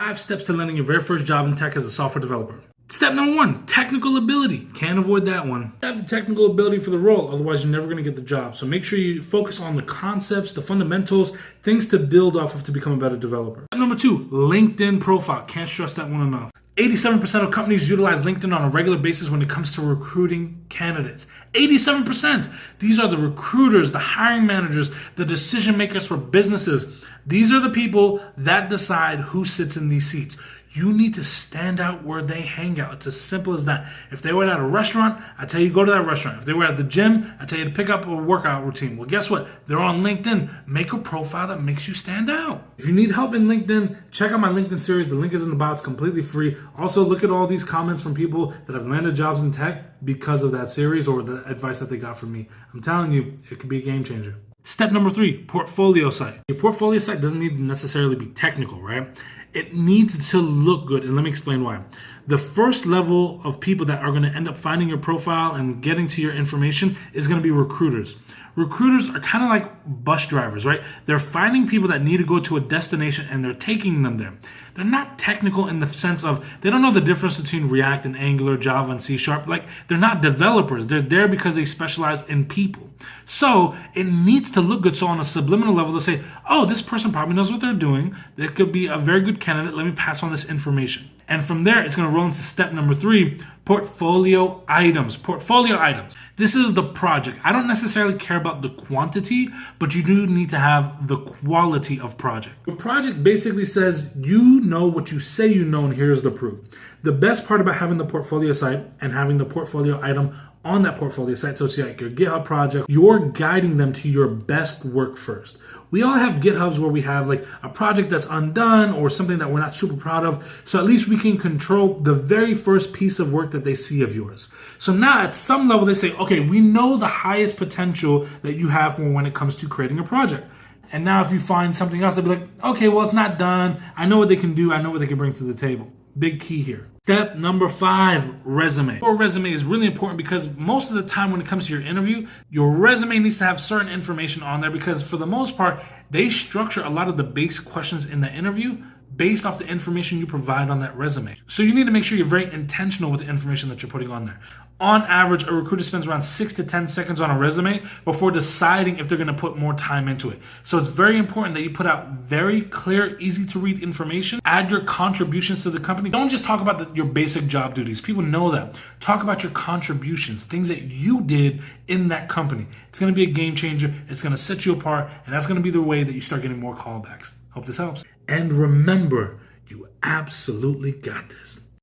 5 steps to landing your very first job in tech as a software developer. Step number 1, technical ability. Can't avoid that one. You have the technical ability for the role, otherwise you're never going to get the job. So make sure you focus on the concepts, the fundamentals, things to build off of to become a better developer. Step number 2, LinkedIn profile. Can't stress that one enough. 87% of companies utilize LinkedIn on a regular basis when it comes to recruiting candidates. 87%. These are the recruiters, the hiring managers, the decision makers for businesses. These are the people that decide who sits in these seats. You need to stand out where they hang out. It's as simple as that. If they were at a restaurant, I tell you go to that restaurant. If they were at the gym, I tell you to pick up a workout routine. Well, guess what? They're on LinkedIn. Make a profile that makes you stand out. If you need help in LinkedIn, check out my LinkedIn series. The link is in the bio. It's completely free. Also, look at all these comments from people that have landed jobs in tech because of that series or the advice that they got from me. I'm telling you, it could be a game changer. Step number 3, portfolio site. Your portfolio site doesn't need to necessarily be technical, right? It needs to look good, and let me explain why. The first level of people that are going to end up finding your profile and getting to your information is going to be recruiters. Recruiters are kind of like bus drivers, right? They're finding people that need to go to a destination and they're taking them there. They're not technical in the sense of they don't know the difference between React and Angular, Java and C#. Like, they're not developers. They're there because they specialize in people. So it needs to look good. So on a subliminal level, they say, oh, this person probably knows what they're doing. They could be a very good candidate. Let me pass on this information. And from there, it's going to roll into step number 3, portfolio items. Portfolio items. This is the project. I don't necessarily care about the quantity, but you do need to have the quality of project. The project basically says you know what you say you know, and here's the proof. The best part about having the portfolio site and having the portfolio item on that portfolio site, so it's like your GitHub project, you're guiding them to your best work first. We all have GitHubs where we have like a project that's undone or something that we're not super proud of. So at least we can control the very first piece of work that they see of yours. So now at some level they say, okay, we know the highest potential that you have for when it comes to creating a project. And now if you find something else, they'll be like, okay, well, it's not done. I know what they can do. I know what they can bring to the table. Big key here. Step number 5, resume. Your resume is really important because most of the time when it comes to your interview, your resume needs to have certain information on there because for the most part, they structure a lot of the base questions in the interview based off the information you provide on that resume. So you need to make sure you're very intentional with the information that you're putting on there. On average, a recruiter spends around 6 to 10 seconds on a resume before deciding if they're going to put more time into it. So it's very important that you put out very clear, easy to read information. Add your contributions to the company. Don't just talk about your basic job duties. People know that. Talk about your contributions, things that you did in that company. It's going to be a game changer. It's going to set you apart, and that's going to be the way that you start getting more callbacks. Hope this helps. And remember, you absolutely got this.